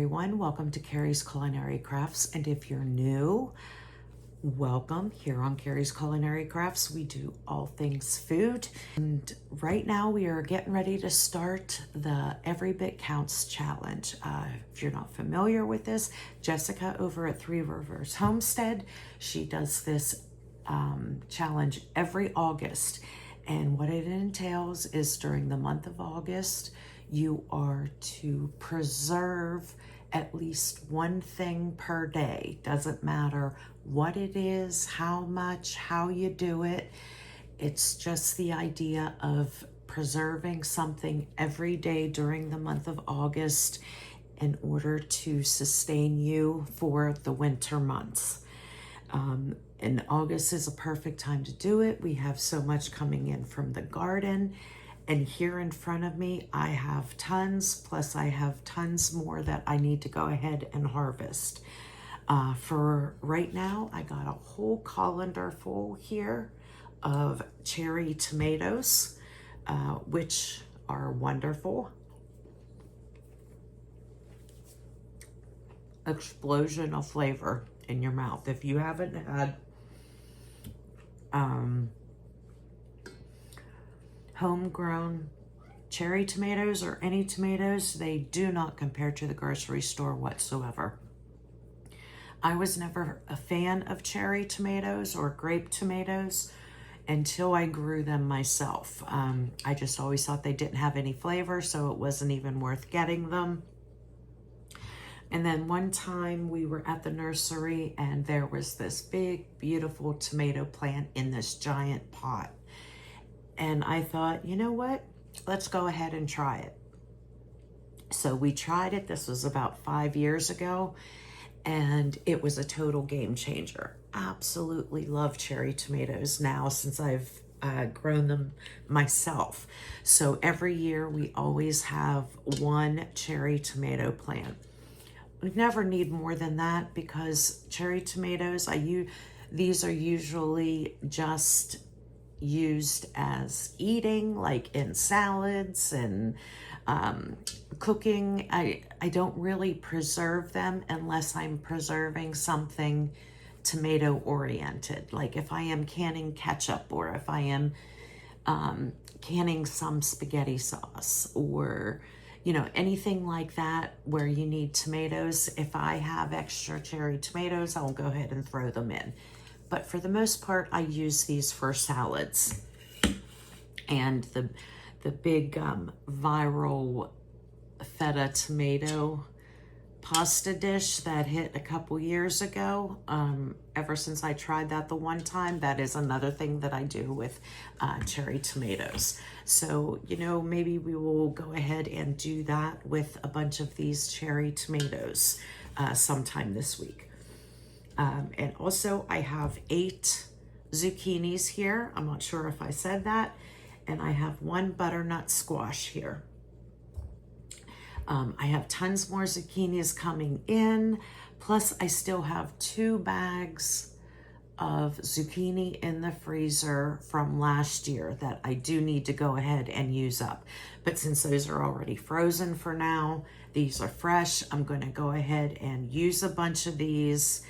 everyone. Welcome to Carrie's Culinary Crafts. And if you're new, welcome. Here on Carrie's Culinary Crafts, we do all things food. And right now we are getting ready to start the Every Bit Counts challenge. If you're not familiar with this, Jessica over at Three Rivers Homestead, she does this challenge every August. And what it entails is during the month of August, you are to preserve at least one thing per day. Doesn't matter what it is, how much, how you do it. It's just the idea of preserving something every day during the month of August in order to sustain you for the winter months. And August is a perfect time to do it. We have so much coming in from the garden. And here in front of me, I have tons, plus I have tons more that I need to go ahead and harvest. For right now, I got a whole colander full here of cherry tomatoes, which are wonderful. Explosion of flavor in your mouth. If you haven't had homegrown cherry tomatoes or any tomatoes, they do not compare to the grocery store whatsoever. I was never a fan of cherry tomatoes or grape tomatoes until I grew them myself. I just always thought they didn't have any flavor, so it wasn't even worth getting them. And then one time we were at the nursery and there was this big, beautiful tomato plant in this giant pot. And I thought, you know what? Let's go ahead and try it. So we tried it. This was about 5 years ago, and it was a total game changer. Absolutely love cherry tomatoes now since I've grown them myself. So every year we always have one cherry tomato plant. We never need more than that because cherry tomatoes, these are usually just used as eating, like in salads and cooking. I don't really preserve them unless I'm preserving something tomato oriented. Like if I am canning ketchup or if I am canning some spaghetti sauce or anything like that where you need tomatoes. If I have extra cherry tomatoes, I'll go ahead and throw them in. But for the most part, I use these for salads. And the big viral feta tomato pasta dish that hit a couple years ago, ever since I tried that the one time, that is another thing that I do with cherry tomatoes. So, maybe we will go ahead and do that with a bunch of these cherry tomatoes sometime this week. And also I have 8 zucchinis here. I'm not sure if I said that. And I have 1 butternut squash here. I have tons more zucchinis coming in. Plus I still have 2 bags of zucchini in the freezer from last year that I do need to go ahead and use up. But since those are already frozen for now, these are fresh. I'm going to go ahead and use a bunch of these.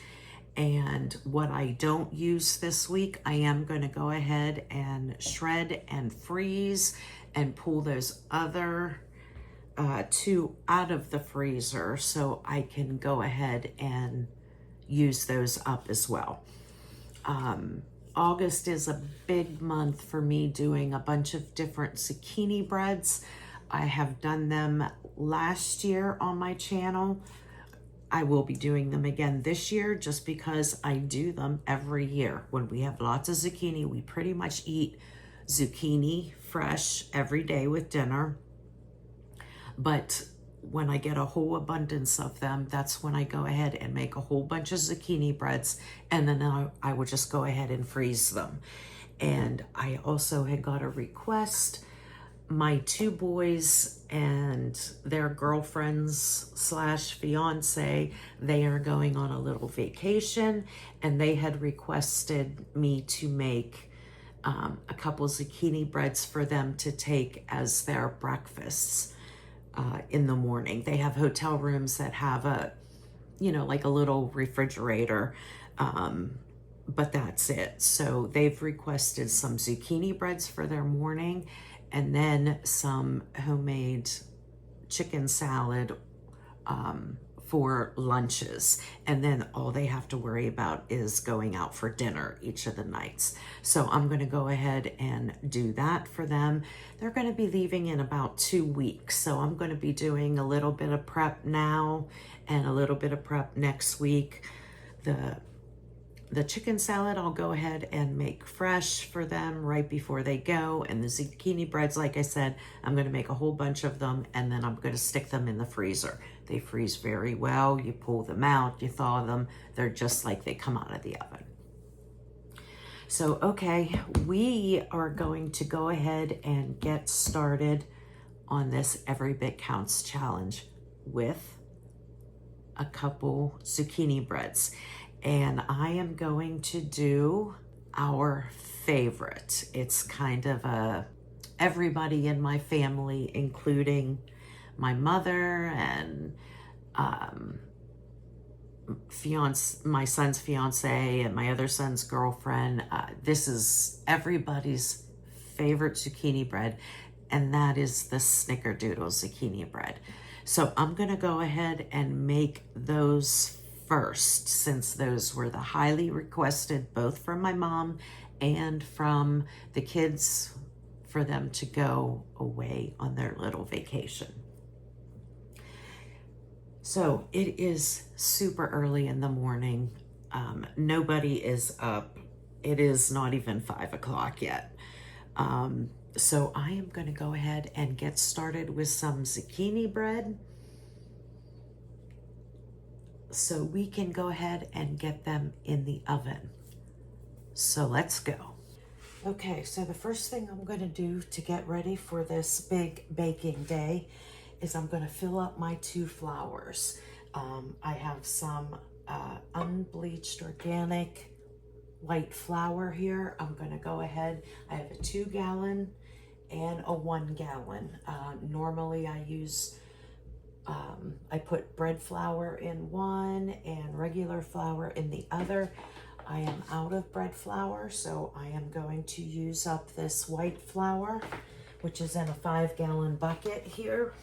And what I don't use this week, I am going to go ahead and shred and freeze and pull those other 2 out of the freezer so I can go ahead and use those up as well. August is a big month for me doing a bunch of different zucchini breads. I have done them last year on my channel. I will be doing them again this year just because I do them every year. When we have lots of zucchini, we pretty much eat zucchini fresh every day with dinner. But when I get a whole abundance of them, that's when I go ahead and make a whole bunch of zucchini breads, and then I will just go ahead and freeze them. And I also had got a request. My 2 boys and their girlfriends / fiance, they are going on a little vacation, and they had requested me to make a couple zucchini breads for them to take as their breakfasts. in the morning. They have hotel rooms that have a, like a little refrigerator, but that's it. So they've requested some zucchini breads for their morning, and then some homemade chicken salad for lunches, and then all they have to worry about is going out for dinner each of the nights. So I'm going to go ahead and do that for them. They're going to be leaving in about 2 weeks, so I'm going to be doing a little bit of prep now and a little bit of prep next week. The chicken salad I'll go ahead and make fresh for them right before they go, and the zucchini breads, like I said, I'm going to make a whole bunch of them, and then I'm going to stick them in the freezer. They freeze very well. You pull them out, you thaw them. They're just like they come out of the oven. So, okay, we are going to go ahead and get started on this Every Bit Counts challenge with a couple zucchini breads. And I am going to do our favorite. It's kind of everybody in my family, including my mother and my son's fiance and my other son's girlfriend. This is everybody's favorite zucchini bread, and that is the Snickerdoodle zucchini bread. So I'm gonna go ahead and make those first, since those were the highly requested, both from my mom and from the kids, for them to go away on their little vacation. So it is super early in the morning. Nobody is up. It is not even 5 o'clock yet. So I am going to go ahead and get started with some zucchini bread, so we can go ahead and get them in the oven. So let's go. Okay, so the first thing I'm going to do to get ready for this big baking day is I'm going to fill up my 2 flours. I have some unbleached organic white flour here. I'm going to go ahead. I have a 2 gallon and a 1 gallon. Normally I use I put bread flour in one and regular flour in the other. I am out of bread flour, so I am going to use up this white flour, which is in a 5 gallon bucket here.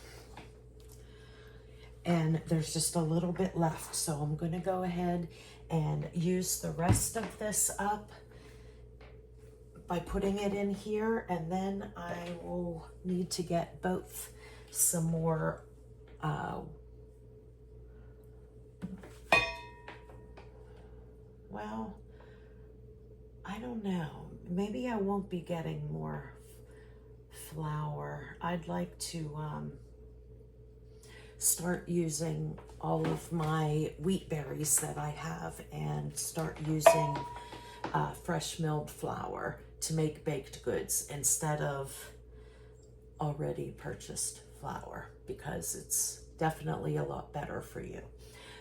And there's just a little bit left, so I'm going to go ahead and use the rest of this up by putting it in here, and then I will need to get both some more well, I don't know. Maybe I won't be getting more flour. I'd like to start using all of my wheat berries that I have and start using fresh milled flour to make baked goods instead of already purchased flour, because it's definitely a lot better for you.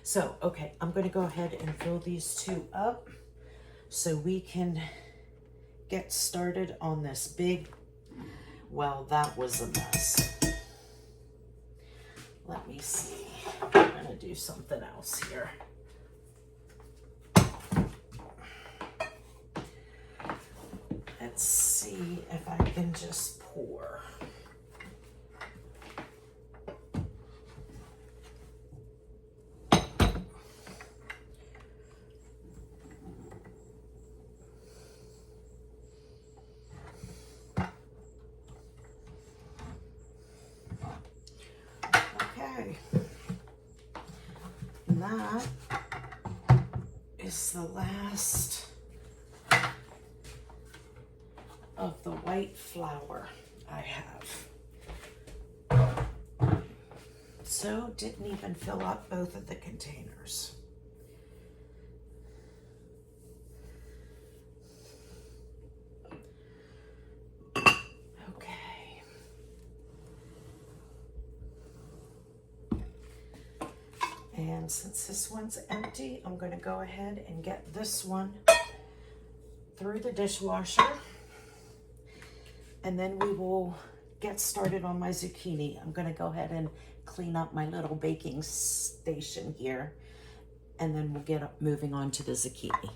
So, okay, I'm going to go ahead and fill these 2 up so we can get started on this big, well, that was a mess. Let me see. I'm going to do something else here. Let's see if I can just pour. Okay, and that is the last of the white flour I have. So didn't even fill up both of the containers. And since this one's empty, I'm going to go ahead and get this one through the dishwasher. And then we will get started on my zucchini, I'm gonna go ahead and clean up my little baking station here, and then we'll get moving on to the zucchini.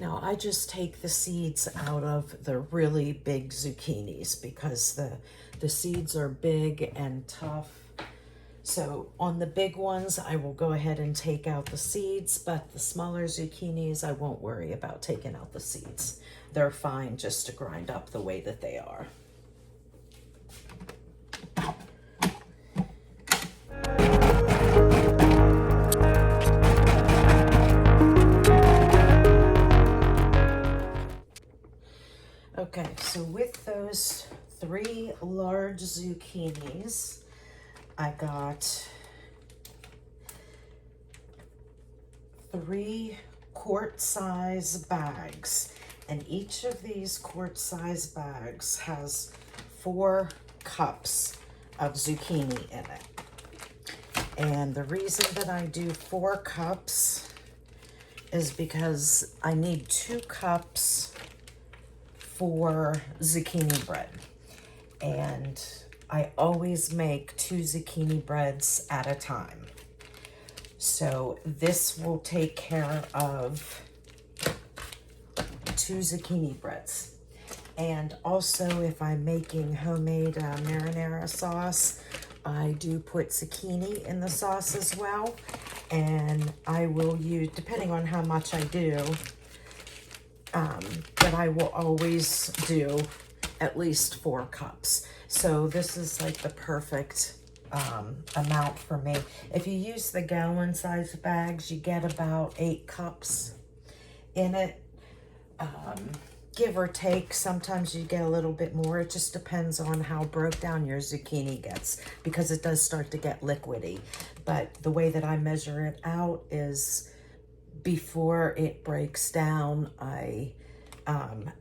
Now I just take the seeds out of the really big zucchinis because the seeds are big and tough. So on the big ones, I will go ahead and take out the seeds, but the smaller zucchinis, I won't worry about taking out the seeds. They're fine just to grind up the way that they are. Okay, so with those 3 large zucchinis, I got 3 quart-size bags, and each of these quart-size bags has 4 cups of zucchini in it. And the reason that I do 4 cups is because I need 2 cups for zucchini bread, and I always make 2 zucchini breads at a time. So this will take care of 2 zucchini breads. And also, if I'm making homemade marinara sauce, I do put zucchini in the sauce as well, and I will use, depending on how much I do, but I will always do at least 4 cups. So this is like the perfect amount for me. If you use the gallon size bags, you get about 8 cups in it, give or take. Sometimes you get a little bit more. It just depends on how broke down your zucchini gets, because it does start to get liquidy. But the way that I measure it out is before it breaks down, I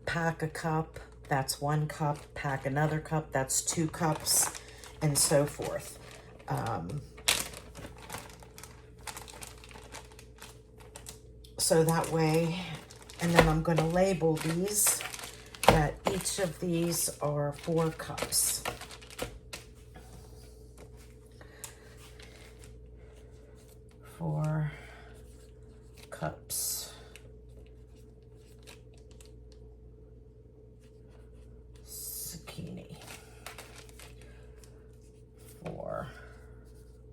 pack a cup, that's 1 cup, pack another cup, that's 2 cups, and so forth. So that way, and then I'm going to label these, that each of these are 4 cups. Four cups zucchini. 4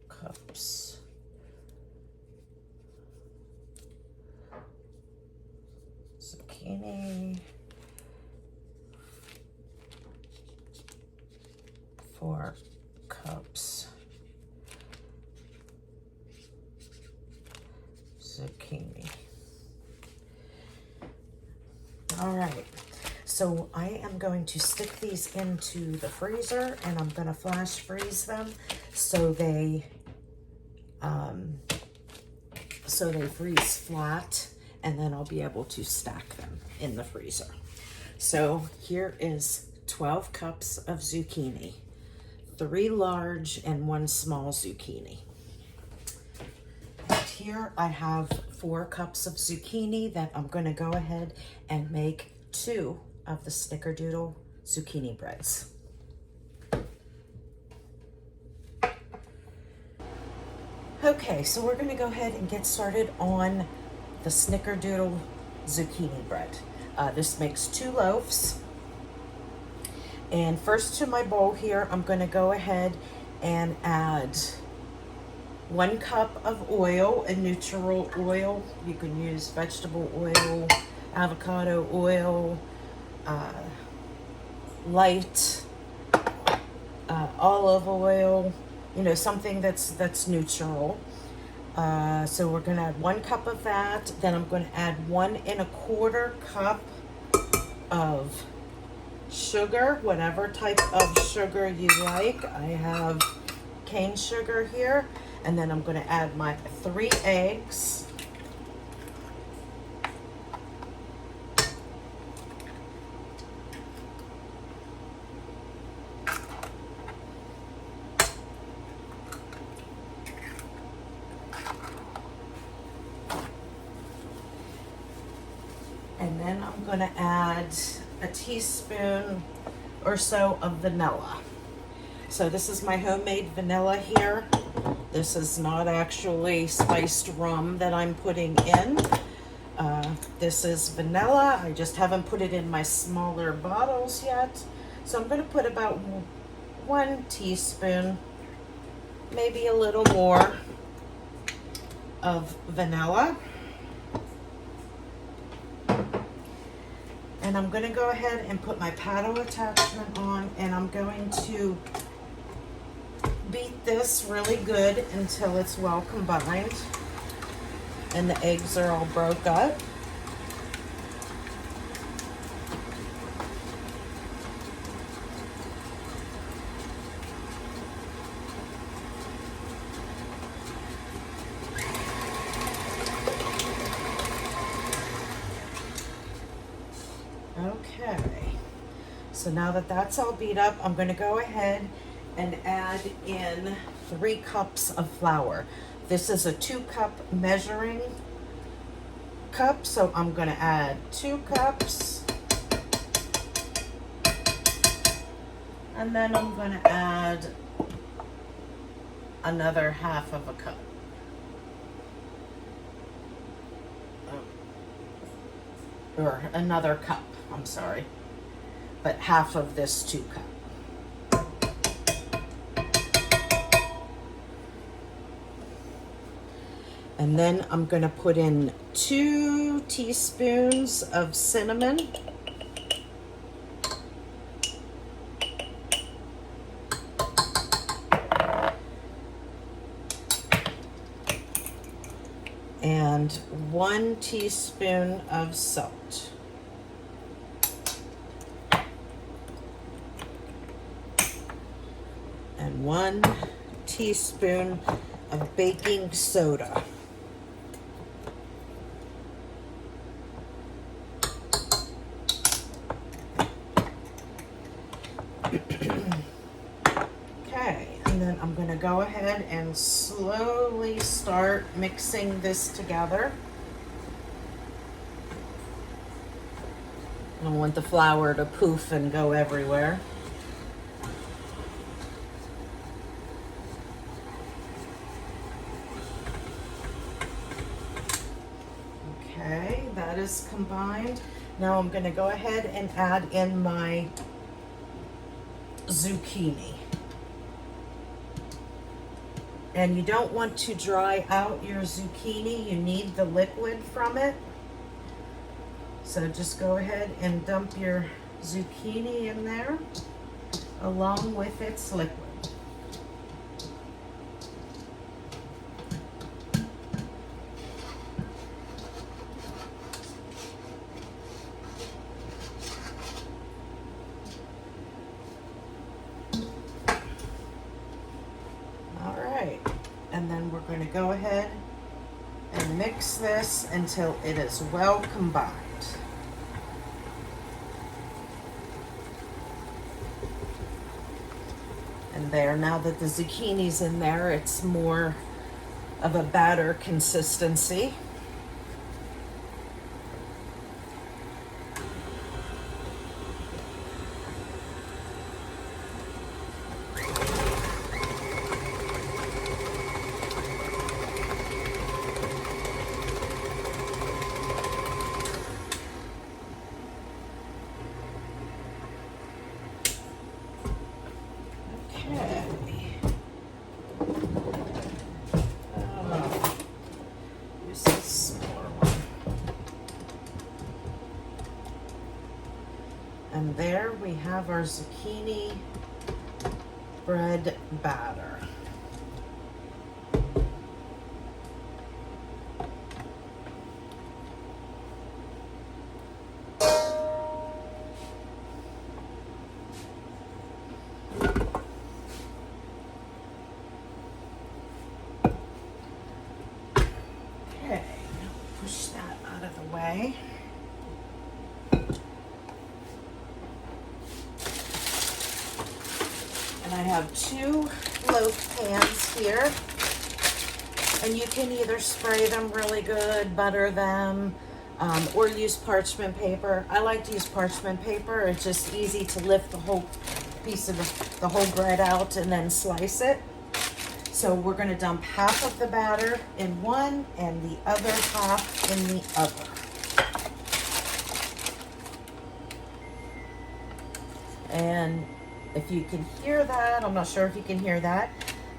cups zucchini. 4 cups zucchini. All right, so I am going to stick these into the freezer, and I'm going to flash freeze them so they freeze flat, and then I'll be able to stack them in the freezer. So here is 12 cups of zucchini, 3 large and 1 small zucchini. Here I have 4 cups of zucchini that I'm going to go ahead and make 2 of the Snickerdoodle zucchini breads. Okay, so we're going to go ahead and get started on the Snickerdoodle zucchini bread. This makes 2 loaves. And first, to my bowl here, I'm going to go ahead and add 1 cup of oil, a neutral oil. You can use vegetable oil, avocado oil, light olive oil, you know, something that's neutral. So we're going to add 1 cup of that. Then I'm going to add 1 1/4 cup of sugar, whatever type of sugar you like. I have cane sugar here, and then I'm going to add my 3 eggs. And then I'm going to add a teaspoon or so of vanilla. So this is my homemade vanilla here. This is not actually spiced rum that I'm putting in. This is vanilla. I just haven't put it in my smaller bottles yet. So I'm going to put about 1 teaspoon, maybe a little more of vanilla. And I'm going to go ahead and put my paddle attachment on, and I'm going to beat this really good until it's well combined and the eggs are all broke up. Okay, so now that that's all beat up, I'm going to go ahead and add in 3 cups of flour. This is a 2-cup measuring cup, so I'm going to add 2 cups. And then I'm going to add another half of a cup. Or another cup, I'm sorry. But half of this 2 cup. And then I'm going to put in 2 teaspoons of cinnamon. And 1 teaspoon of salt. And 1 teaspoon of baking soda. Okay, and then I'm going to go ahead and slowly start mixing this together. I don't want the flour to poof and go everywhere. Okay, that is combined. Now I'm going to go ahead and add in my zucchini. And you don't want to dry out your zucchini. You need the liquid from it. So just go ahead and dump your zucchini in there along with its liquid. And then we're going to go ahead and mix this until it is well combined. And there, now that the zucchini's in there, it's more of a batter consistency. And there we have our zucchini bread batter. Push that out of the way. And I have 2 loaf pans here. And you can either spray them really good, butter them, or use parchment paper. I like to use parchment paper. It's just easy to lift the whole piece of the whole bread out and then slice it. So we're going to dump half of the batter in one and the other half in the other. And if you can hear that, I'm not sure if you can hear that,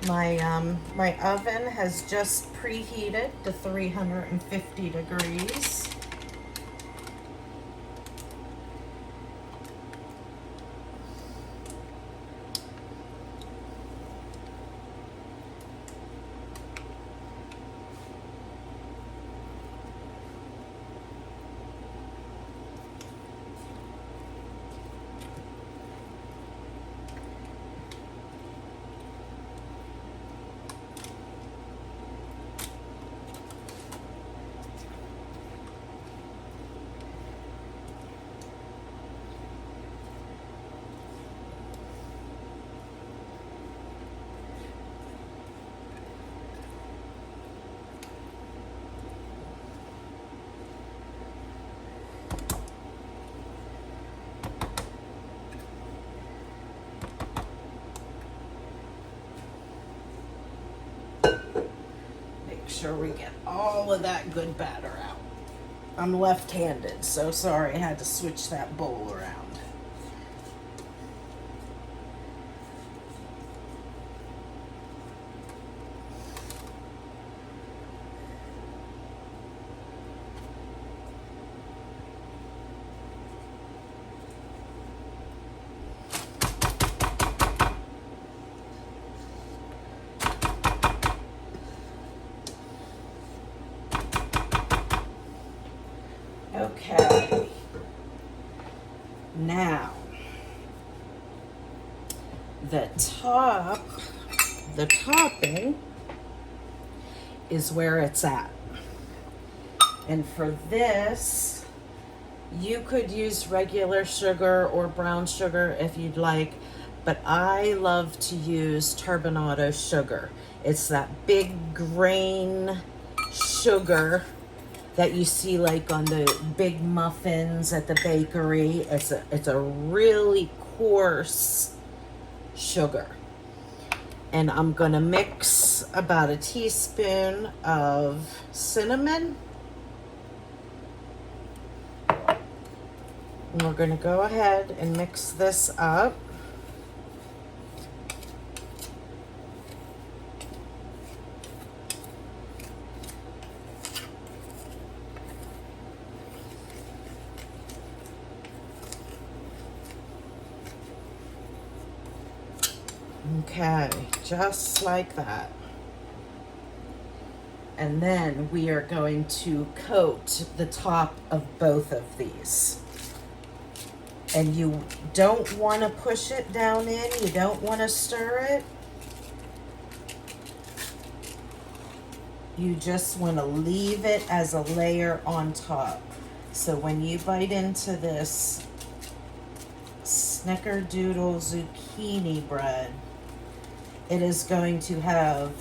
my oven has just preheated to 350 degrees. Sure we get all of that good batter out. I'm left-handed, so sorry I had to switch that bowl around. Okay, now the topping is where it's at. And for this, you could use regular sugar or brown sugar if you'd like, but I love to use turbinado sugar. It's that big grain sugar that you see like on the big muffins at the bakery. It's a really coarse sugar. And I'm gonna mix about a teaspoon of cinnamon. And we're gonna go ahead and mix this up. Okay, just like that. And then we are going to coat the top of both of these. And you don't want to push it down in, you don't want to stir it. You just want to leave it as a layer on top. So when you bite into this Snickerdoodle zucchini bread, it is going to have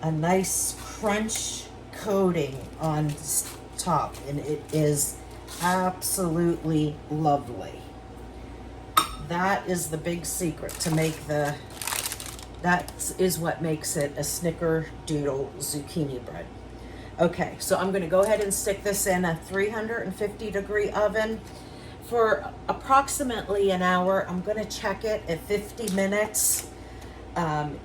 a nice crunch coating on top, and it is absolutely lovely. That is the big secret to make that is what makes it a Snickerdoodle zucchini bread. Okay, so I'm gonna go ahead and stick this in a 350 degree oven for approximately an hour. I'm gonna check it at 50 minutes.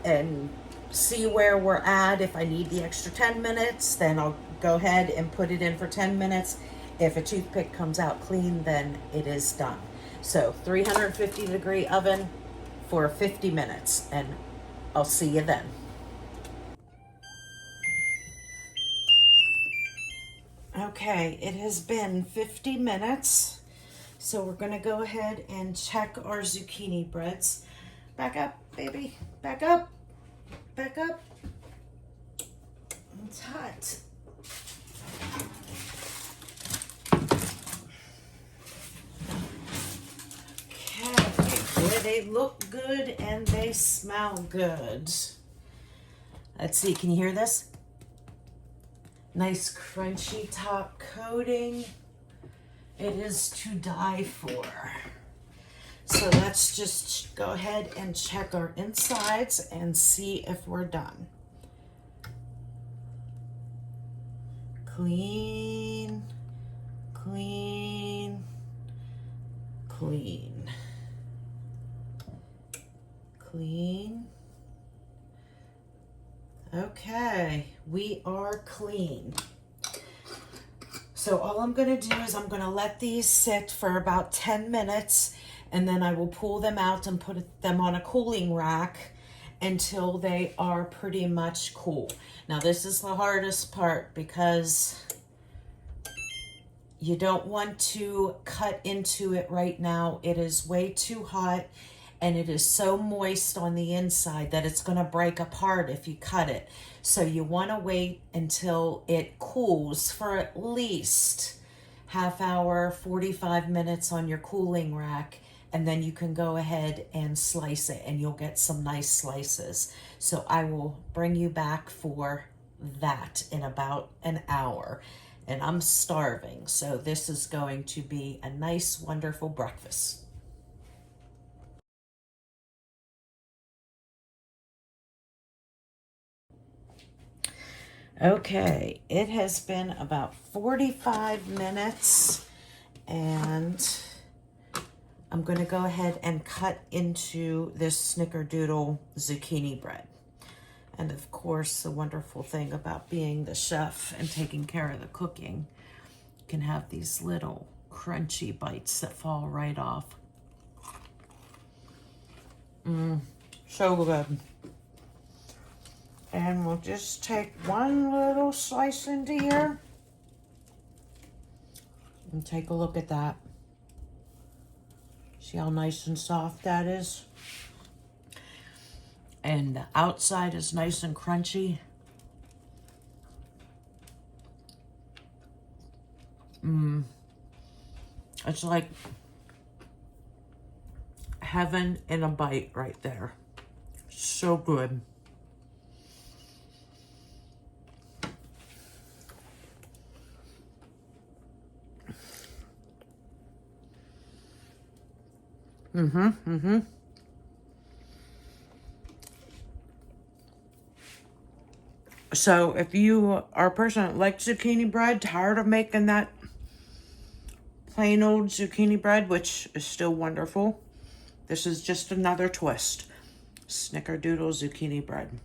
And see where we're at. If I need the extra 10 minutes, then I'll go ahead and put it in for 10 minutes. If a toothpick comes out clean, then it is done. So 350 degree oven for 50 minutes, and I'll see you then. Okay, it has been 50 minutes. So we're gonna go ahead and check our zucchini breads. Back up, baby. Back up. Back up. It's hot. they look good and they smell good. Let's see, can you hear this? Nice crunchy top coating. It is to die for. So let's just go ahead and check our insides and see if we're done. Clean, clean, clean, clean. Okay, we are clean. So all I'm going to do is I'm going to let these sit for about 10 minutes, and then I will pull them out and put them on a cooling rack until they are pretty much cool. Now this is the hardest part because you don't want to cut into it right now. It is way too hot and it is so moist on the inside that it's going to break apart if you cut it. So you want to wait until it cools for at least half hour, 45 minutes on your cooling rack, and then you can go ahead and slice it and you'll get some nice slices. So I will bring you back for that in about an hour. And I'm starving, so this is going to be a nice, wonderful breakfast. Okay, it has been about 45 minutes and I'm going to go ahead and cut into this Snickerdoodle zucchini bread. And of course, the wonderful thing about being the chef and taking care of the cooking, you can have these little crunchy bites that fall right off. So good. And we'll just take one little slice into here and take a look at that. See how nice and soft that is? And the outside is nice and crunchy. It's like heaven in a bite right there. So good. So if you are a person that likes zucchini bread, tired of making that plain old zucchini bread, which is still wonderful, this is just another twist. Snickerdoodle zucchini bread.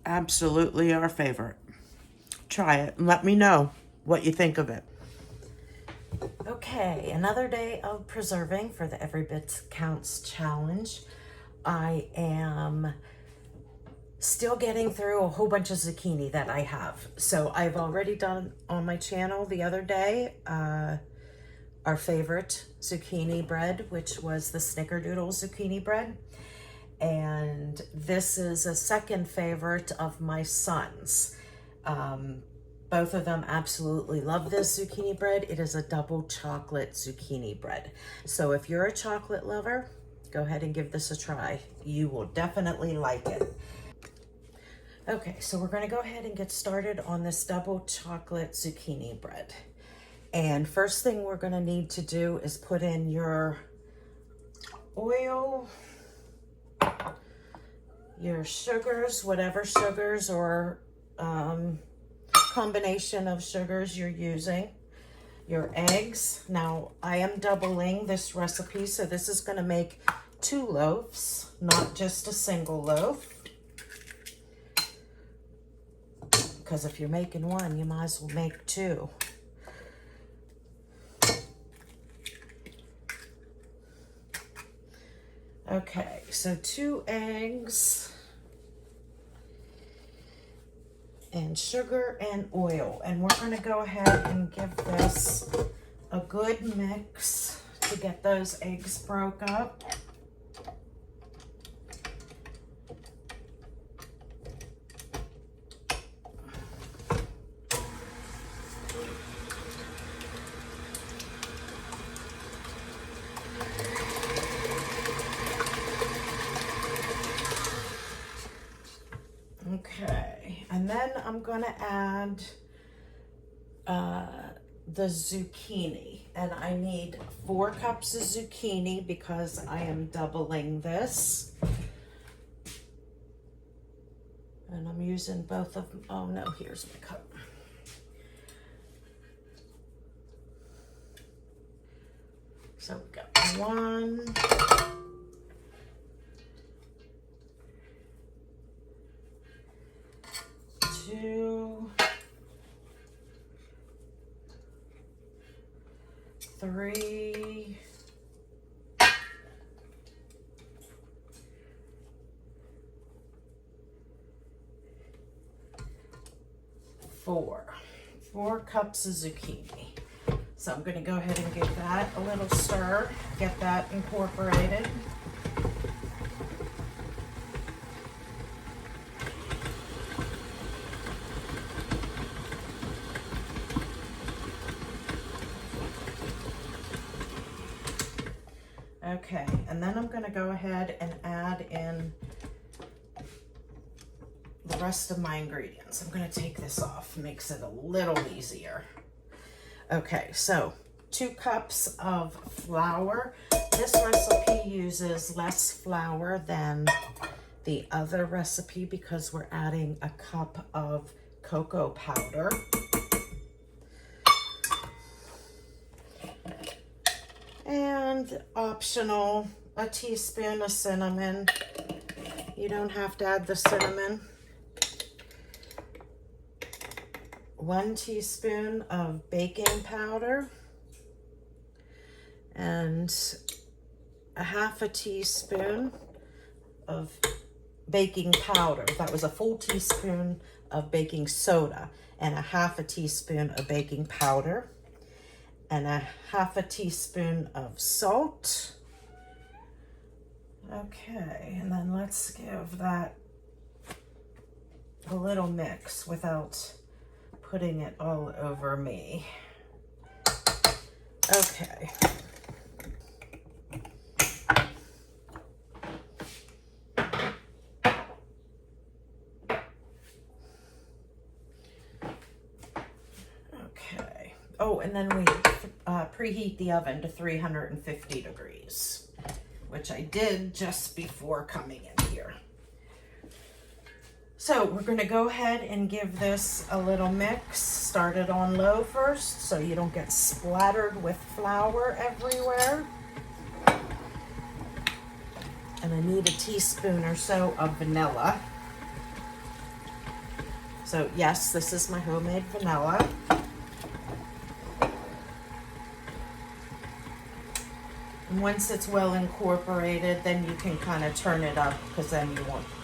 Absolutely our favorite. Try it and let me know what you think of it. Okay, another day of preserving for the Every Bit Counts challenge. I am still getting through a whole bunch of zucchini that I have. So I've already done on my channel the other day our favorite zucchini bread, which was the Snickerdoodle zucchini bread. And this is a second favorite of my son's. Both of them absolutely love this zucchini bread. It is a double chocolate zucchini bread. So if you're a chocolate lover, go ahead and give this a try. You will definitely like it. Okay, so we're gonna go ahead and get started on this double chocolate zucchini bread. And first thing we're gonna need to do is put in your oil, your sugars, whatever sugars or combination of sugars you're using, your eggs. Now I am doubling this recipe, so this is going to make 2 loaves, not just a single loaf, because if you're making one, you might as well make 2. Okay, so 2 eggs and sugar and oil, and we're going to go ahead and give this a good mix to get those eggs broke up. I'm gonna add the zucchini, and I need 4 cups of zucchini because I am doubling this. And I'm using both of them. Oh no, here's my cup. So we got 1, 2, 3, 4 cups of zucchini. So I'm going to go ahead and give that a little stir, get that incorporated. Okay, and then I'm going to go ahead and add in the rest of my ingredients. I'm going to take this off, makes it a little easier. Okay, so 2 cups of flour. This recipe uses less flour than the other recipe because we're adding a cup of cocoa powder. And optional, a teaspoon of cinnamon. You don't have to add the cinnamon. 1 teaspoon of baking powder and a 1/2 teaspoon of baking powder. That was a full teaspoon of baking soda and a 1/2 teaspoon of baking powder and a 1/2 teaspoon of salt. Okay, and then let's give that a little mix without putting it all over me. Okay. Okay. Oh, and then we preheat the oven to 350 degrees, which I did just before coming in here. So we're going to go ahead and give this a little mix. Start it on low first so you don't get splattered with flour everywhere. And I need a teaspoon or so of vanilla. So yes, this is my homemade vanilla. And once it's well incorporated, then you can kind of turn it up because then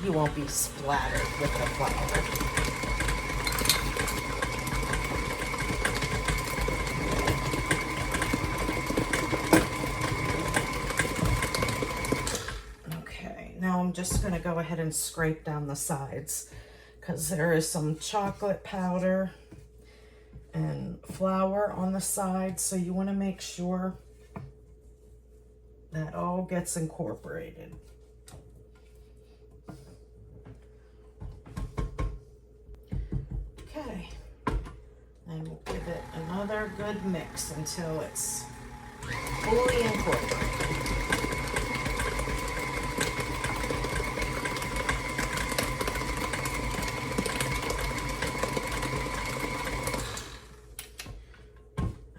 you won't be splattered with the flour. Okay, now I'm just going to go ahead and scrape down the sides because there is some chocolate powder and flour on the side, so you want to make sure that all gets incorporated. Okay, and we'll give it another good mix until it's fully incorporated.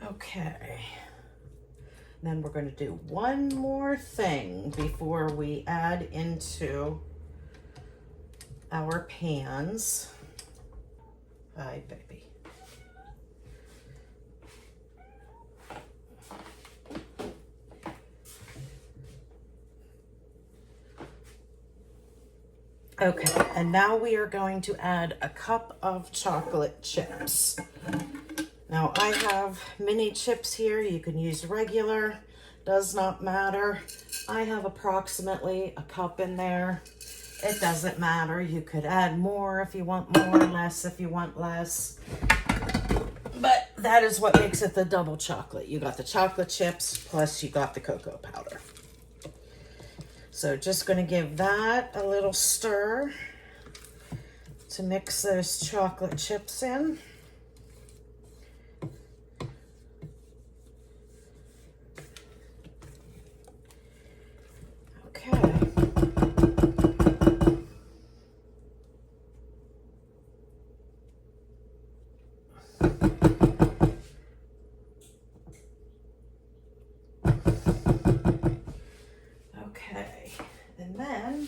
Okay. Then we're going to do one more thing before we add into our pans. Hi, baby. Okay, and now we are going to add a cup of chocolate chips. Now I have mini chips here. You can use regular, does not matter. I have approximately a cup in there. It doesn't matter. You could add more if you want more, less if you want less. But that is what makes it the double chocolate. You got the chocolate chips, plus you got the cocoa powder. So just gonna give that a little stir to mix those chocolate chips in. Okay. Okay, and then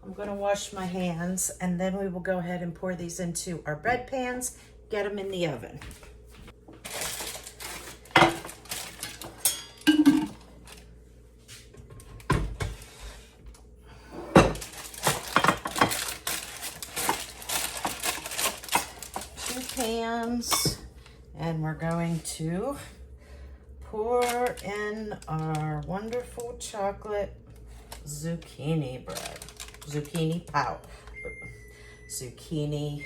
I'm going to wash my hands, and then we will go ahead and pour these into our bread pans, get them in the oven. Two pans, and we're going to pour in our wonderful chocolate zucchini bread. Zucchini powder. Zucchini.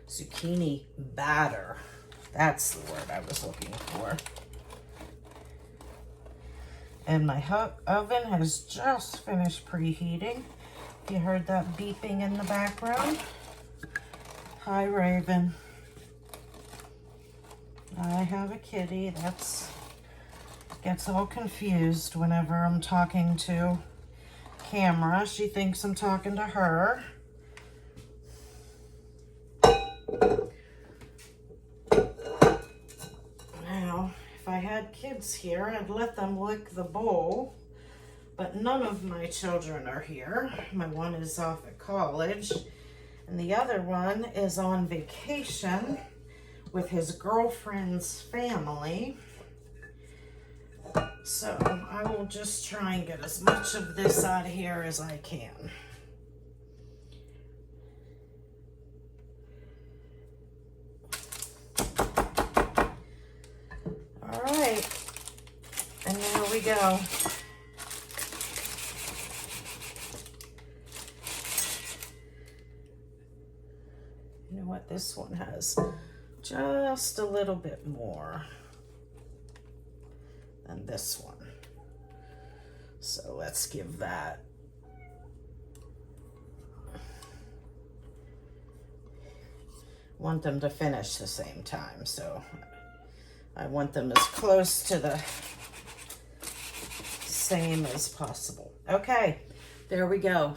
Zucchini batter. That's the word I was looking for. And my oven has just finished preheating. You heard that beeping in the background? Hi, Raven. I have a kitty that's gets all confused whenever I'm talking to camera. She thinks I'm talking to her. Now, if I had kids here, I'd let them lick the bowl, but none of my children are here. My one is off at college, and the other one is on vacation with his girlfriend's family. So I will just try and get as much of this out of here as I can. All right, and there we go. You know what, this one has just a little bit more than this one. So let's give that. Want them to finish the same time, so I want them as close to the same as possible. Okay, there we go.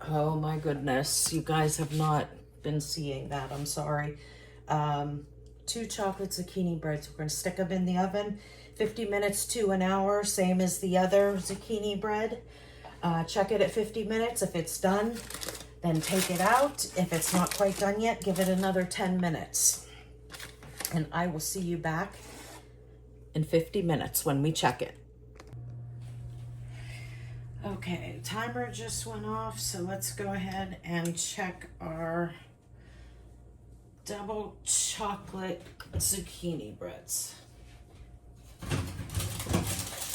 Oh my goodness, you guys have not been seeing that, I'm sorry. 2 chocolate zucchini breads. We're going to stick them in the oven 50 minutes to an hour, same as the other zucchini bread. Check it at 50 minutes. If it's done, then take it out. If it's not quite done yet, give it another 10 minutes. And I will see you back in 50 minutes when we check it. Okay, timer just went off, so let's go ahead and check our double chocolate zucchini breads.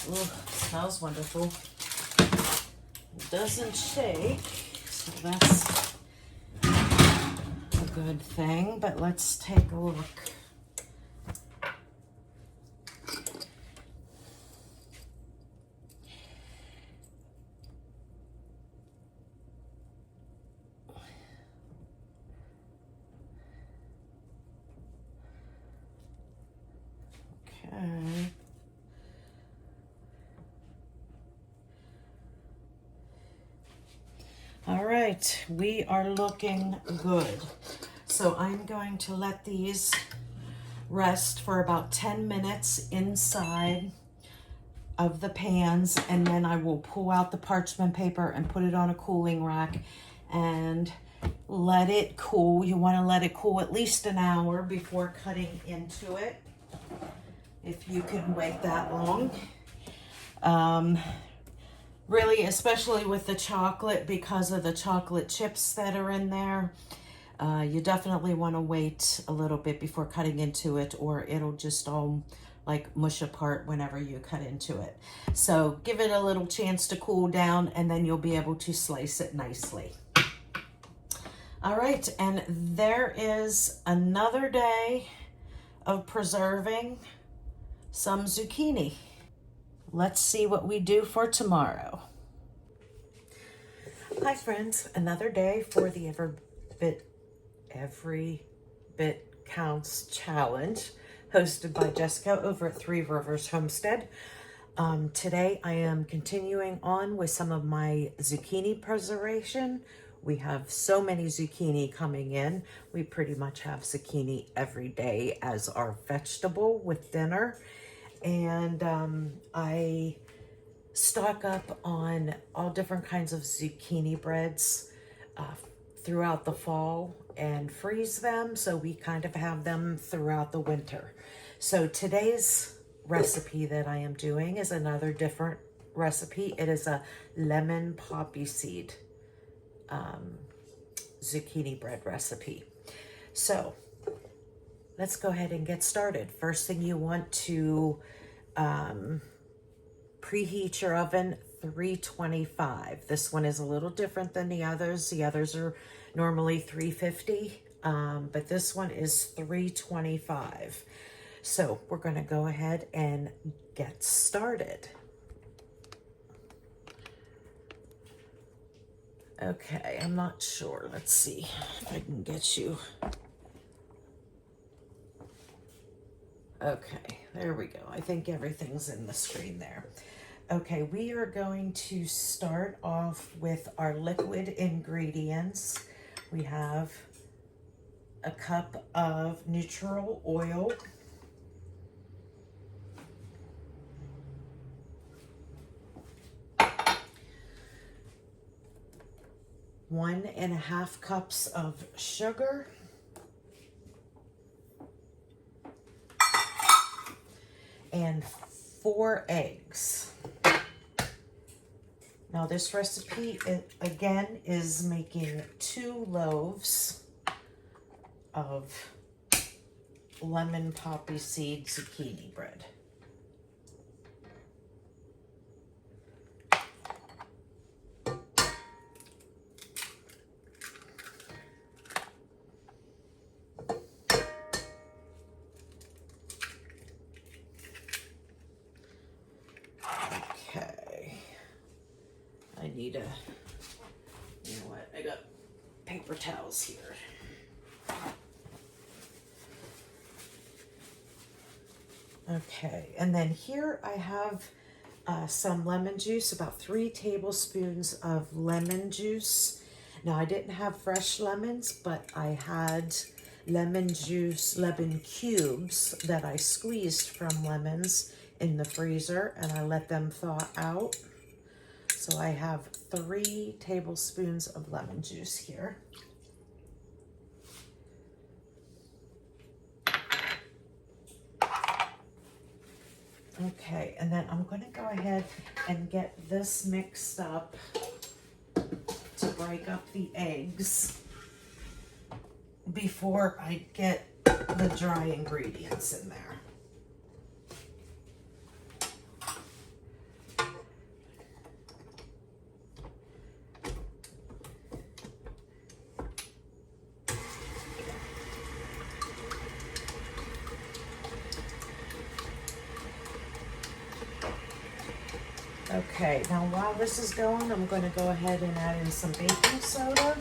Ooh, smells wonderful. It doesn't shake, so that's a good thing, but let's take a look. Okay. All right, we are looking good. So I'm going to let these rest for about 10 minutes inside of the pans, and then I will pull out the parchment paper and put it on a cooling rack and let it cool. You want to let it cool at least an hour before cutting into it, if you can wait that long. Really, especially with the chocolate, because of the chocolate chips that are in there, you definitely want to wait a little bit before cutting into it, or it'll just all like mush apart whenever you cut into it. So give it a little chance to cool down, and then you'll be able to slice it nicely. All right, and there is another day of preserving some zucchini. Let's see what we do for tomorrow. Hi friends, another day for the Every Bit Counts Challenge, hosted by Jessica over at Three Rivers Homestead. Today I am continuing on with some of my zucchini preservation. We have so many zucchini coming in. We pretty much have zucchini every day as our vegetable with dinner. And I stock up on all different kinds of zucchini breads throughout the fall and freeze them, so we kind of have them throughout the winter. So today's recipe that I am doing is another different recipe. It is a lemon poppy seed zucchini bread recipe. So let's go ahead and get started. First thing, you want to preheat your oven 325. This one is a little different than the others. The others are normally 350, but this one is 325. So we're going to go ahead and get started. Okay, I'm not sure. Let's see if I can get you. Okay, there we go. I think everything's in the screen there. Okay, we are going to start off with our liquid ingredients. We have a cup of neutral oil, one and a half cups of sugar, and 4 eggs. Now this recipe, again, is making 2 loaves of lemon poppy seed zucchini bread. I need you know what, I got paper towels here. Okay, and then here I have some lemon juice, about 3 tablespoons of lemon juice. Now I didn't have fresh lemons, but I had lemon juice, lemon cubes that I squeezed from lemons in the freezer, and I let them thaw out. So I have 3 tablespoons of lemon juice here. Okay, and then I'm going to go ahead and get this mixed up to break up the eggs before I get the dry ingredients in there. Okay, now while this is going, I'm going to go ahead and add in some baking soda,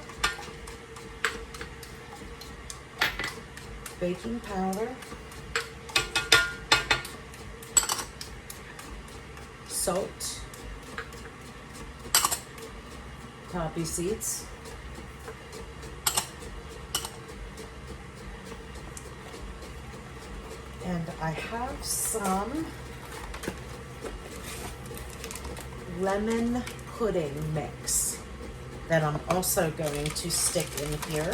baking powder, salt, poppy seeds, and I have some lemon pudding mix that I'm also going to stick in here.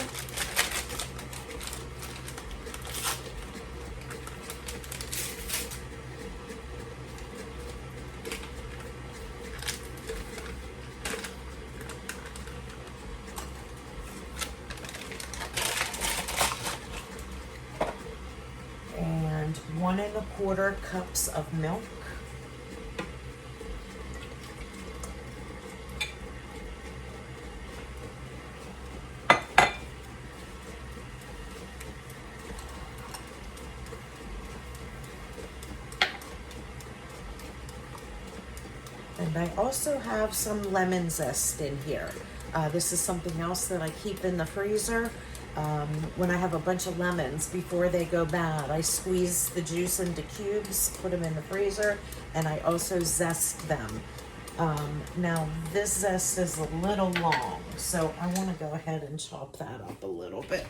And 1 1/4 cups of milk. And I also have some lemon zest in here. This is something else that I keep in the freezer. When I have a bunch of lemons, before they go bad, I squeeze the juice into cubes, put them in the freezer, and I also zest them. Now this zest is a little long, so I want to go ahead and chop that up a little bit.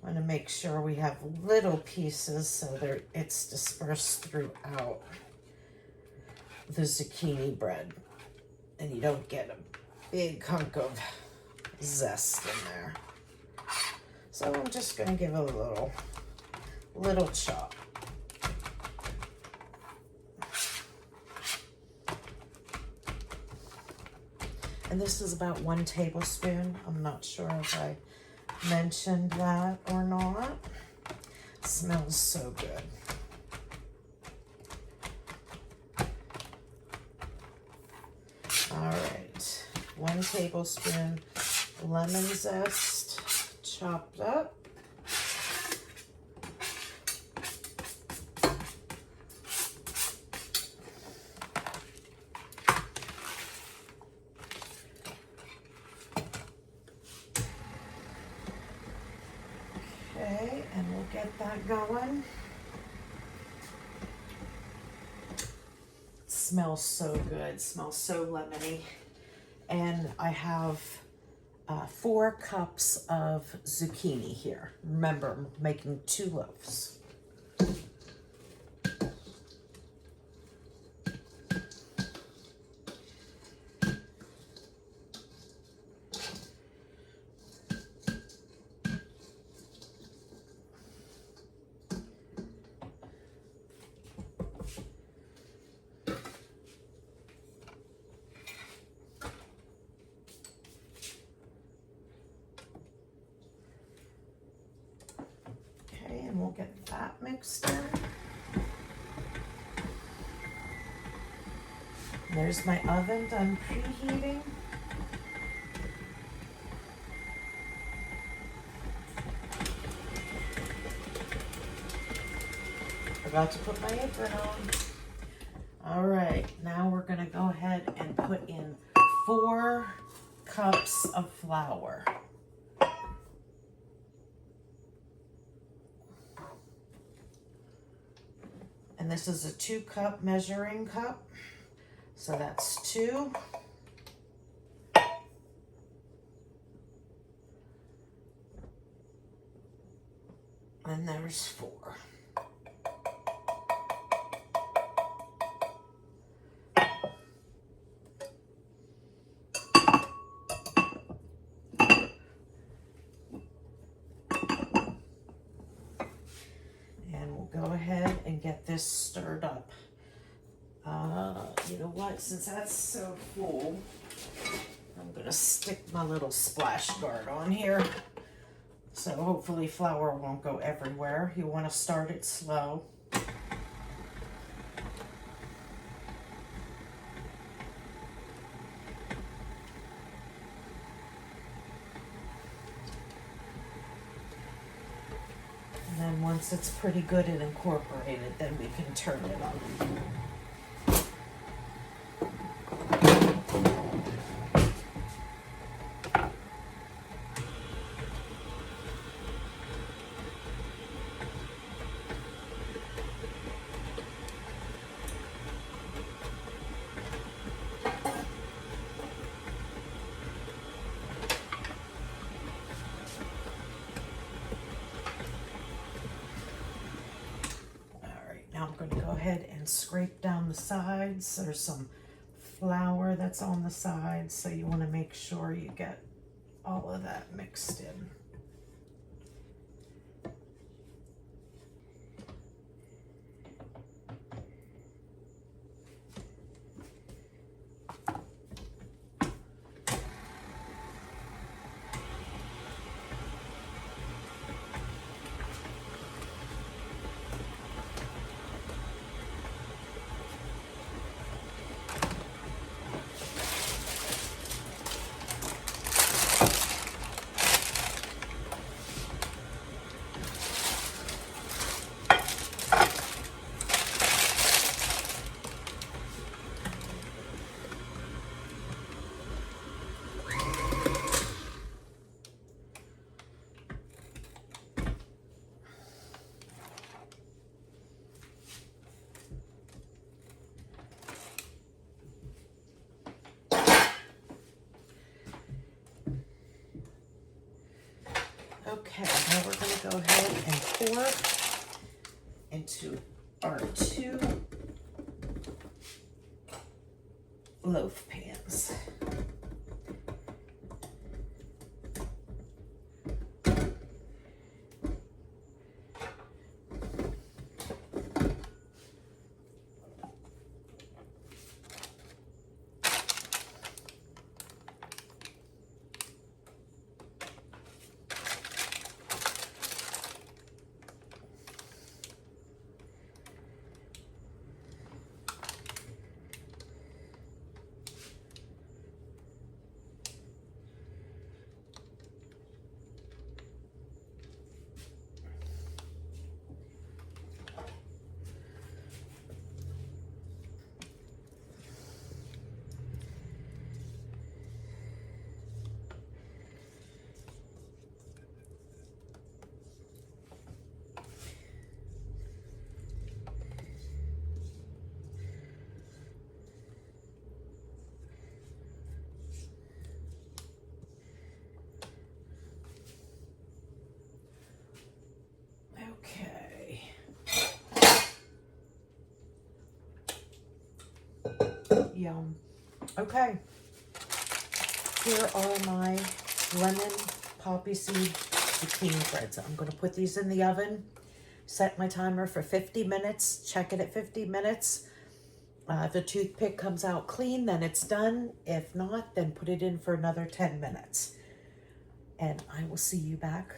I want to make sure we have little pieces so that it's dispersed throughout the zucchini bread and you don't get a big hunk of zest in there. So I'm just going to give it a little chop. And this is about 1 tablespoon. I'm not sure if I mentioned that or not. It smells so good. All right, 1 tablespoon lemon zest chopped up. Okay, and we'll get that going. It smells so good, it smells so lemony. And I have 4 cups of zucchini here. Remember, I'm making 2 loaves. And we'll get that mixed in. There's my oven done preheating. Forgot to put my apron on. All right, now we're gonna go ahead and put in 4 cups of flour. And this is a 2-cup measuring cup. So that's 2. And there's 4. Go ahead and get this stirred up. You know what, since that's so full, I'm gonna stick my little splash guard on here. So hopefully flour won't go everywhere. You wanna start it slow. And then once it's pretty good and incorporated, then we can turn it on. Now I'm going to go ahead and scrape down the sides. There's some flour that's on the sides, so you want to make sure you get all of that mixed in. Okay, now we're going to go ahead and pour into our 2 loaf pans. Okay. Yum. Okay. Here are my lemon poppy seed zucchini breads. I'm going to put these in the oven. Set my timer for 50 minutes. Check it at 50 minutes. If the toothpick comes out clean, then it's done. If not, then put it in for another 10 minutes. And I will see you back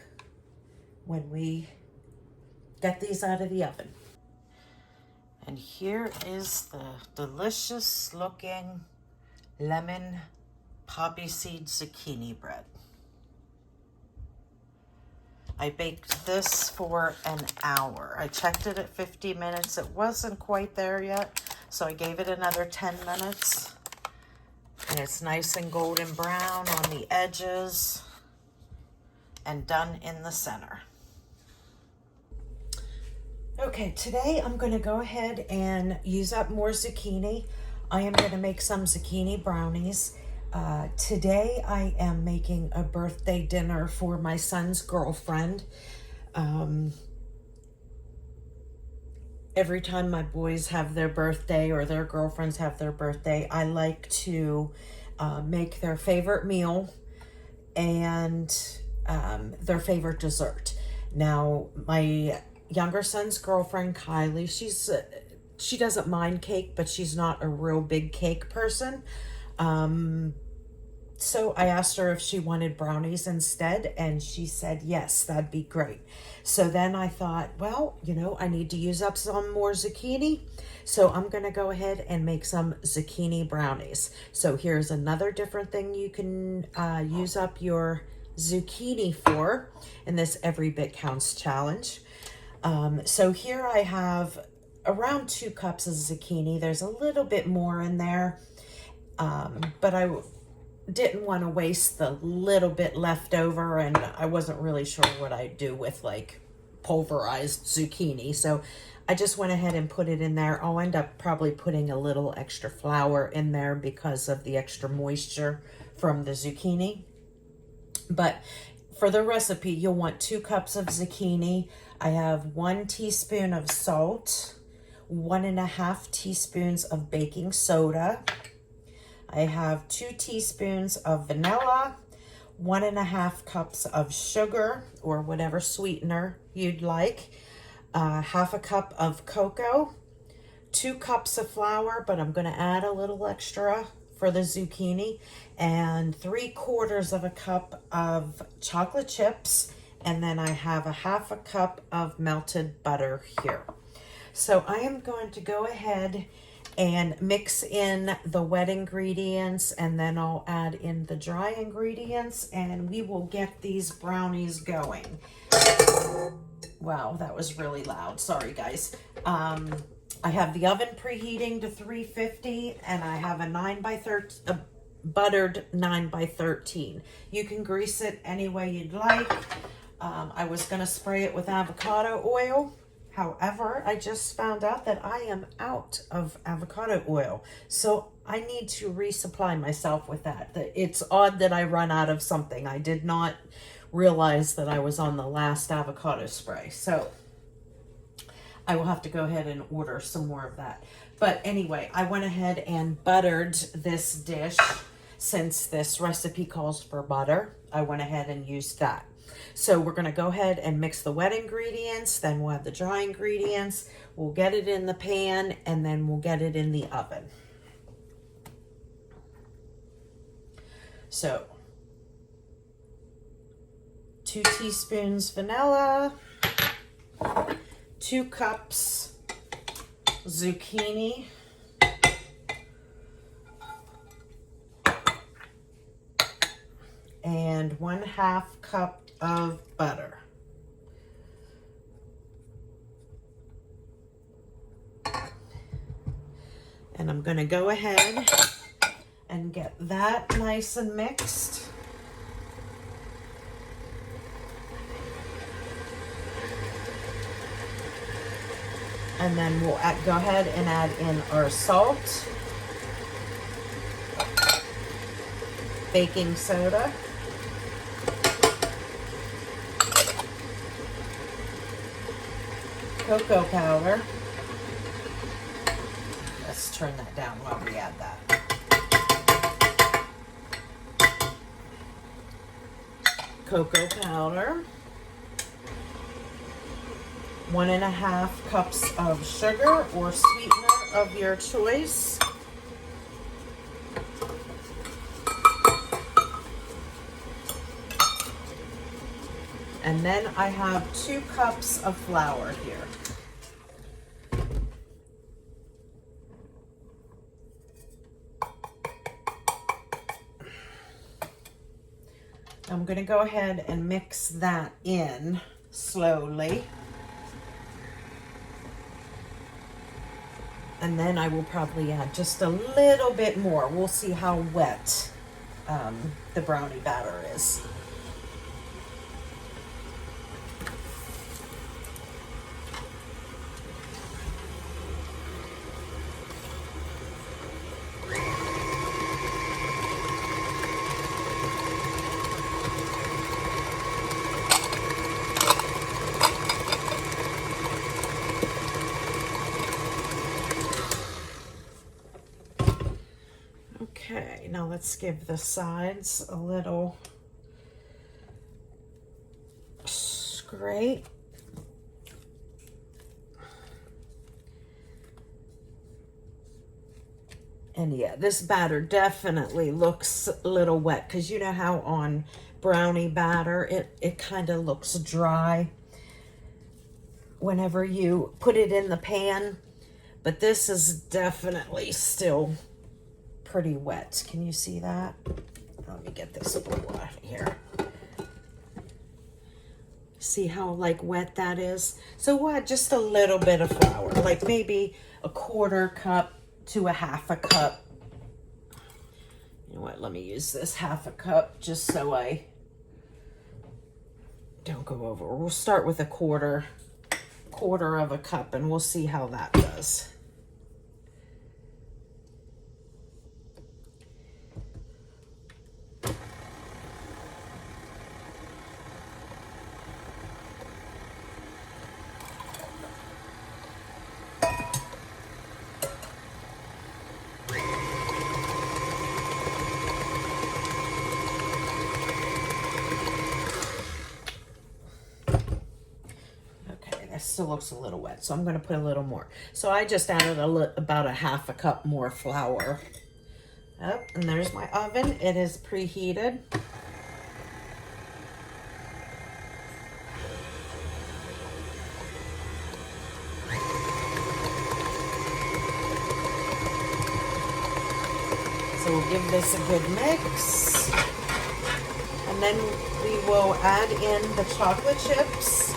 when we get these out of the oven. And here is the delicious looking lemon poppy seed zucchini bread. I baked this for an hour. I checked it at 50 minutes. It wasn't quite there yet, so I gave it another 10 minutes. And it's nice and golden brown on the edges and done in the center. Okay, today I'm going to go ahead and use up more zucchini. I am going to make some zucchini brownies. Today I am making a birthday dinner for my son's girlfriend. Every time my boys have their birthday or their girlfriends have their birthday, I like to make their favorite meal and their favorite dessert. Now, my younger son's girlfriend, Kylie, she doesn't mind cake, but she's not a real big cake person. So I asked her if she wanted brownies instead, and she said, yes, that'd be great. So then I thought, well, you know, I need to use up some more zucchini. So I'm going to go ahead and make some zucchini brownies. So here's another different thing you can use up your zucchini for in this Every Bit Counts challenge. So here I have around 2 cups of zucchini. There's a little bit more in there, but I didn't want to waste the little bit left over, and I wasn't really sure what I'd do with like pulverized zucchini. So I just went ahead and put it in there. I'll end up probably putting a little extra flour in there because of the extra moisture from the zucchini. But for the recipe, you'll want 2 cups of zucchini. I have 1 teaspoon of salt, 1.5 teaspoons of baking soda. I have 2 teaspoons of vanilla, 1.5 cups of sugar or whatever sweetener you'd like, 1/2 cup of cocoa, 2 cups of flour, but I'm going to add a little extra for the zucchini, and 3/4 cup of chocolate chips, and then I have 1/2 cup of melted butter here. So I am going to go ahead and mix in the wet ingredients, and then I'll add in the dry ingredients, and we will get these brownies going. Wow, that was really loud. Sorry, guys. I have the oven preheating to 350, and I have a buttered 9x13. You can grease it any way you'd like. I was going to spray it with avocado oil. However, I just found out that I am out of avocado oil, so I need to resupply myself with that. It's odd that I run out of something. I did not realized that I was on the last avocado spray. So I will have to go ahead and order some more of that. But anyway, I went ahead and buttered this dish. Since this recipe calls for butter, I went ahead and used that. So we're going to go ahead and mix the wet ingredients, then we'll have the dry ingredients. We'll get it in the pan, and then we'll get it in the oven. So 2 teaspoons vanilla, 2 cups zucchini, and 1/2 cup of butter. And I'm going to go ahead and get that nice and mixed. And then we'll go ahead and add in our salt, baking soda, cocoa powder. Let's turn that down while we add that. Cocoa powder. 1.5 cups of sugar or sweetener of your choice. And then I have 2 cups of flour here. I'm going to go ahead and mix that in slowly. And then I will probably add just a little bit more. We'll see how wet the brownie batter is. Okay, now let's give the sides a little scrape. And yeah, this batter definitely looks a little wet, because you know how on brownie batter it kind of looks dry whenever you put it in the pan, but this is definitely still pretty wet. Can you see that? Let me get this bowl out of here. See how like wet that is? So what? Just a little bit of flour, like maybe 1/4 cup to 1/2 cup. You know what? Let me use this 1/2 cup just so I don't go over. We'll start with 1/4 of a cup, and we'll see how that does. Still looks a little wet, so I'm going to put a little more. So I just added about 1/2 cup more flour. Oh, and there's my oven. It is preheated. So we'll give this a good mix, and then we will add in the chocolate chips.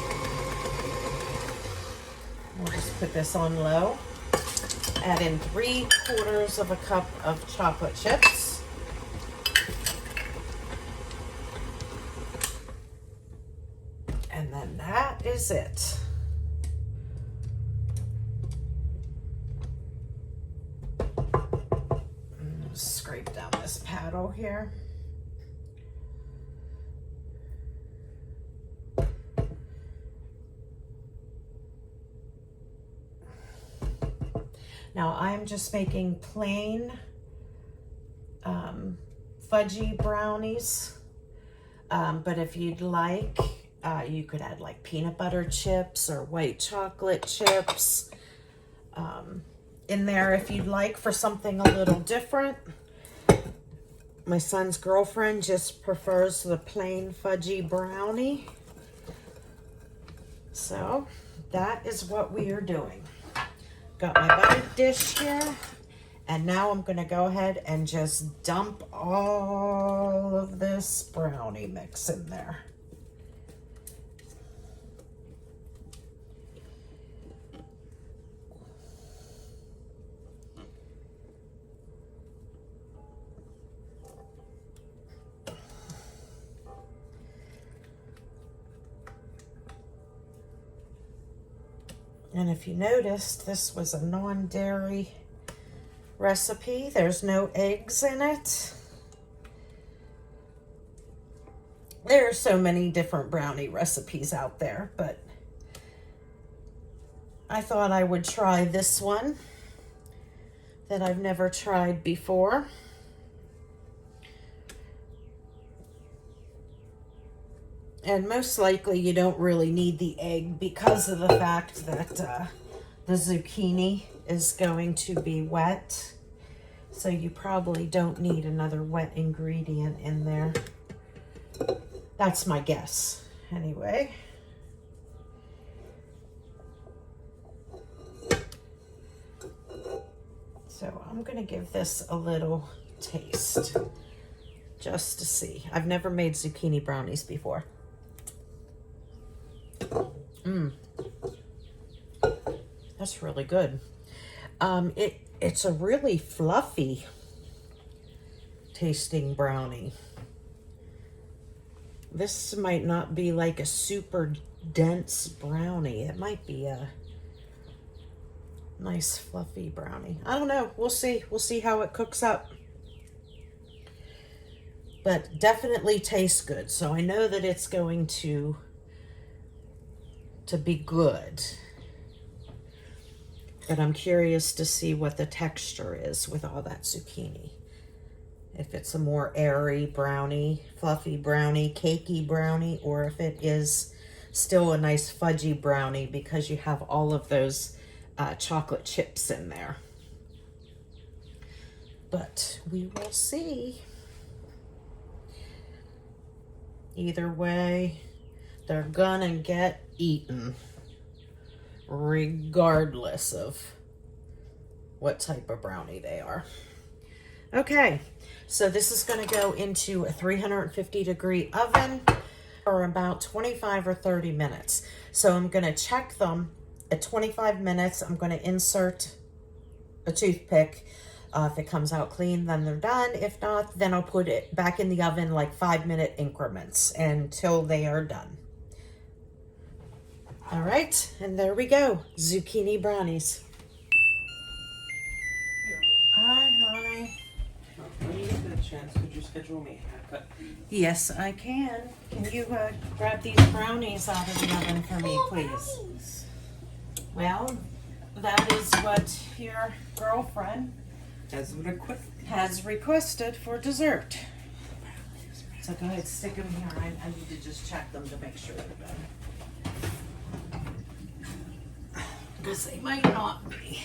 We'll just put this on low. Add in 3/4 of a cup of chocolate chips. And then that is it. Scrape down this paddle here. Now I'm just making plain fudgy brownies, but if you'd like, you could add like peanut butter chips or white chocolate chips in there if you'd like for something a little different. My son's girlfriend just prefers the plain fudgy brownie. So that is what we are doing. Got my butter dish here, and now I'm going to go ahead and just dump all of this brownie mix in there. And if you noticed, this was a non-dairy recipe. There's no eggs in it. There are so many different brownie recipes out there, but I thought I would try this one that I've never tried before. And most likely you don't really need the egg because of the fact that the zucchini is going to be wet. So you probably don't need another wet ingredient in there. That's my guess, anyway. So I'm gonna give this a little taste just to see. I've never made zucchini brownies before. That's really good. It's a really fluffy tasting brownie. This might not be like a super dense brownie. It might be a nice fluffy brownie. I don't know. We'll see. We'll see how it cooks up. But definitely tastes good. So I know that it's going to be good. But I'm curious to see what the texture is with all that zucchini. If it's a more airy brownie, fluffy brownie, cakey brownie, or if it is still a nice fudgy brownie because you have all of those chocolate chips in there. But we will see. Either way, they're gonna get eaten, regardless of what type of brownie they are. Okay, so this is going to go into a 350-degree oven for about 25 or 30 minutes. So I'm going to check them at 25 minutes. I'm going to insert a toothpick. If it comes out clean, then they're done. If not, then I'll put it back in the oven like 5-minute increments until they are done. All right, and there we go, zucchini brownies. Hi, honey. When you get that chance, could you schedule me a haircut? Yes, I can. Can you grab these brownies out of the oven for me, please? Well, that is what your girlfriend has requested for dessert. So go ahead, stick them here. I need to just check them to make sure they're done. Because they might not be.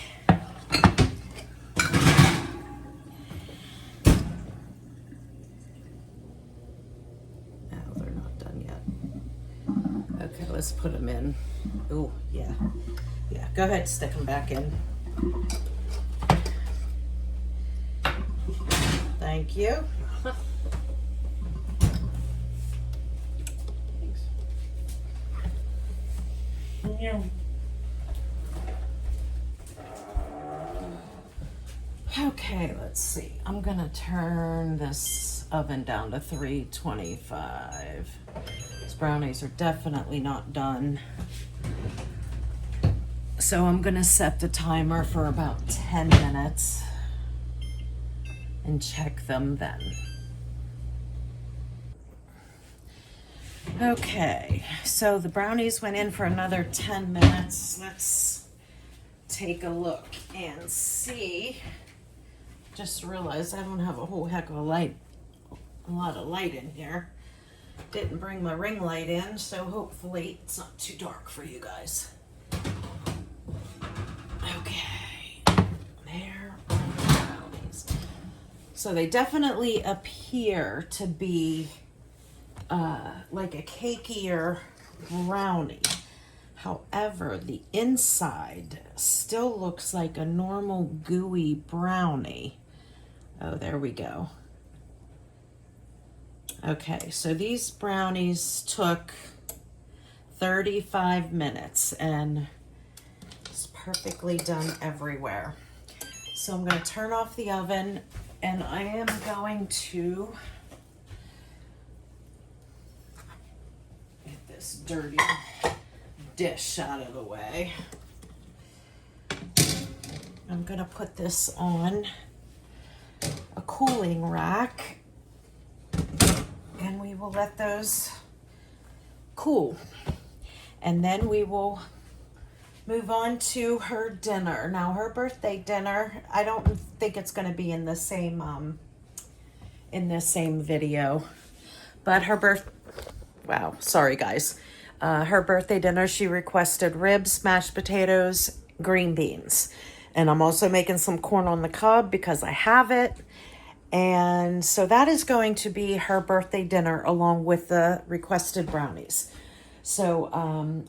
No, they're not done yet. Okay, let's put them in. Oh, yeah. Yeah, go ahead, stick them back in. Thank you. Thanks. Yeah. Okay, let's see. I'm gonna turn this oven down to 325. These brownies are definitely not done. So I'm gonna set the timer for about 10 minutes and check them then. Okay, so the brownies went in for another 10 minutes. Let's take a look and see. Just realized I don't have a whole heck of a lot of light in here. Didn't bring my ring light in, so hopefully it's not too dark for you guys. Okay, there are the brownies. So they definitely appear to be like a cakier brownie. However, the inside still looks like a normal gooey brownie. Oh, there we go. Okay, so these brownies took 35 minutes and it's perfectly done everywhere. So I'm going to turn off the oven and I am going to get this dirty dish out of the way. I'm going to put this on a cooling rack and we will let those cool. And then we will move on to her dinner. Now her birthday dinner, I don't think it's going to be in the same video, but wow, sorry guys. Her birthday dinner, she requested ribs, mashed potatoes, green beans. And I'm also making some corn on the cob because I have it. And so that is going to be her birthday dinner along with the requested brownies. So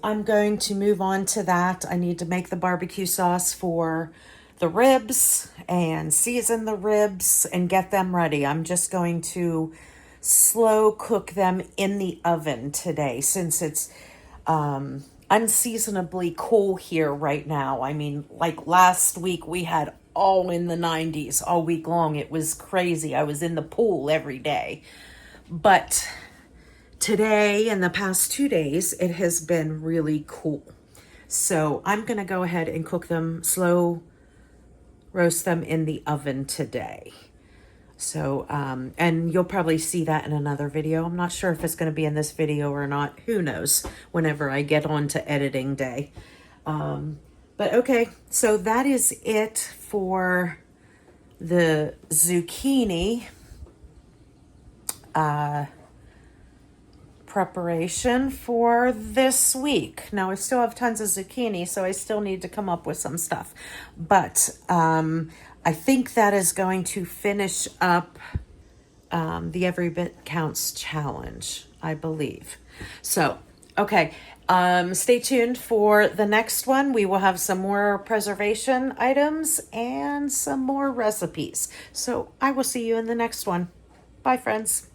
I'm going to move on to that. I need to make the barbecue sauce for the ribs and season the ribs and get them ready. I'm just going to slow cook them in the oven today since it's unseasonably cool here right now. I mean, like last week we had all in the 90s all week long. It was crazy. I was in the pool every day. But today and the past 2 days, it has been really cool. So I'm going to go ahead and cook them, slow roast them in the oven today. So, and you'll probably see that in another video. I'm not sure if it's going to be in this video or not. Who knows whenever I get on to editing day. But okay, so that is it for the zucchini preparation for this week. Now I still have tons of zucchini, so I still need to come up with some stuff. But I think that is going to finish up the Every Bit Counts challenge, I believe. So, okay. Stay tuned for the next one. We will have some more preservation items and some more recipes. So I will see you in the next one. Bye, friends.